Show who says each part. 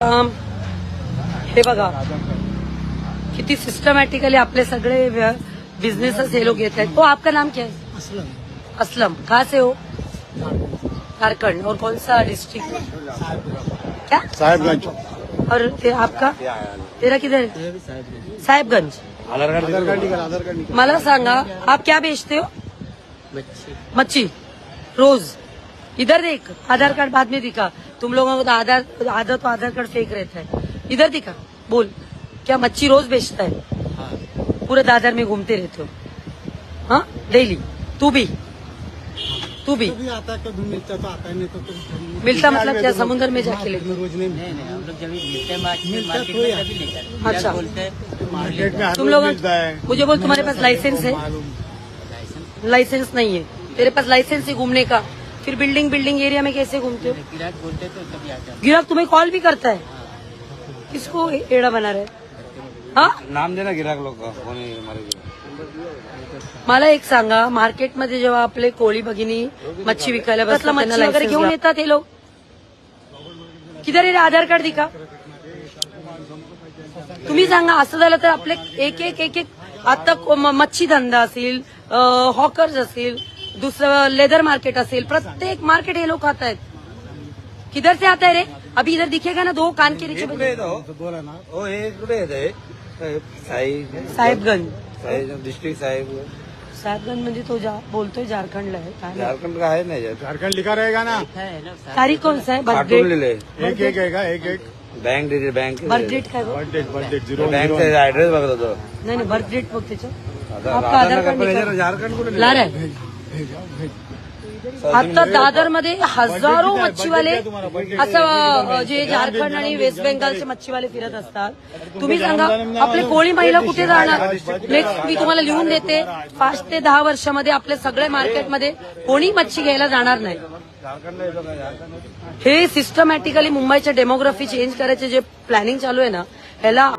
Speaker 1: हे बघा किती सिस्टमॅटिकली आपले सगळे बिजनेसेस ये लोग घेत आहेत। तो आपका नाम क्या है?
Speaker 2: असलम।
Speaker 1: असलम। कहाँ से हो? झारखंड। और कौन सा डिस्ट्रिक्ट? क्या?
Speaker 2: साहेबगंज।
Speaker 1: और आपका? तेरा किधर है? साहेबगंज।
Speaker 2: आधार कार्ड निकाल।
Speaker 1: मला सांगा आप क्या बेचते हो? मच्छी। रोज इधर देख, आधार कार्ड बाद में दिखा। तुम लोगों को तो आधा तो आधार कार्ड फेक रहता है। इधर दिखा, बोल क्या मच्छी रोज बेचता है? पूरे दादर में घूमते रहते हो? हाँ डेली। तू भी
Speaker 2: कभी आता है, कभी मिलता तो आता है, नहीं तो कभी
Speaker 1: मिलता मतलब क्या समुद्र में जाके लेते?
Speaker 2: रोज नहीं
Speaker 3: हम लोग जब मिलते हैं मार्केट में तभी लेते हैं।
Speaker 1: अच्छा।
Speaker 3: बोलते हैं
Speaker 2: मार्केट में हर
Speaker 1: तुम
Speaker 2: रोज
Speaker 1: लोग
Speaker 2: मिलता है।
Speaker 1: मुझे बोल तुम्हारे पास लाइसेंस है? लाइसेंस नहीं है तेरे पास, लाइसेंस है घूमने का, फिर बिल्डिंग एरिया में कैसे घूमते हो?
Speaker 3: गिराक बोलते तो तभी आता है।
Speaker 1: गिराक तुम्हें कॉल भी करता है? किसको एड़ा बना रहे? हाँ
Speaker 4: नाम देना गिराक लोक कोणी हमारे
Speaker 1: मला एक सांगा, मार्केटमध्ये जेव्हा आपले कोळी भगिनी मच्छी विकायला बसतात मच्छी वगैरे घेऊन येतात हे लोक, किधर आहे आधार कार्ड दिका? तुम्ही सांगा, असं झालं तर आपले एक आता मच्छी धंदा असेल, हॉकर्स असेल, दुसरं लेदर मार्केट असेल, प्रत्येक मार्केट हे लोग आता है। किधर से आता है रे? अभी इधर दिखेगा ना, दो कान के नीचे
Speaker 2: बोला ना।
Speaker 4: हो हे कुठे येत आहे?
Speaker 1: साहेबगंज।
Speaker 4: डिस्ट्रिक्ट साहेब
Speaker 1: साहेबगंज म्हणजे तो बोलतोय झारखंडला आहे काय?
Speaker 4: झारखंड का आहे नाही
Speaker 2: झारखंड लिखा रहेगा ना।
Speaker 3: है ना साथ
Speaker 1: तारीख कौन सा है?
Speaker 4: काटून
Speaker 1: बर्थडे
Speaker 4: लिहिले
Speaker 2: एक
Speaker 4: बँक डिटेल बँक
Speaker 1: बर्थडेट काय बघ?
Speaker 2: बर्थडे 0
Speaker 4: बँकचा ऍड्रेस बघत होतो
Speaker 1: नाही बर्थडेट बघ त्याच्यात।
Speaker 4: आता
Speaker 1: आपका आधार कार्ड
Speaker 4: राधानगर
Speaker 1: निकाल।
Speaker 4: झारखंड कुठे
Speaker 1: ला रहा आता दादर मध्ये हजारो मच्छीवाले असं जे झारखंड आणि वेस्ट बेंगालचे मच्छीवाले फिरत असतात। तुम्ही सांगा आपले कोळी महिला कुठे जाणार? नेक्स्ट मी तुम्हाला लिहून देते, 5 ते 10 वर्षामध्ये आपले सगळे मार्केटमध्ये कोणी मच्छी घ्यायला जाणार नाही। हे सिस्टमॅटिकली मुंबईच्या डेमोग्राफी चेंज करायचे जे प्लॅनिंग चालू आहे ना, ह्याला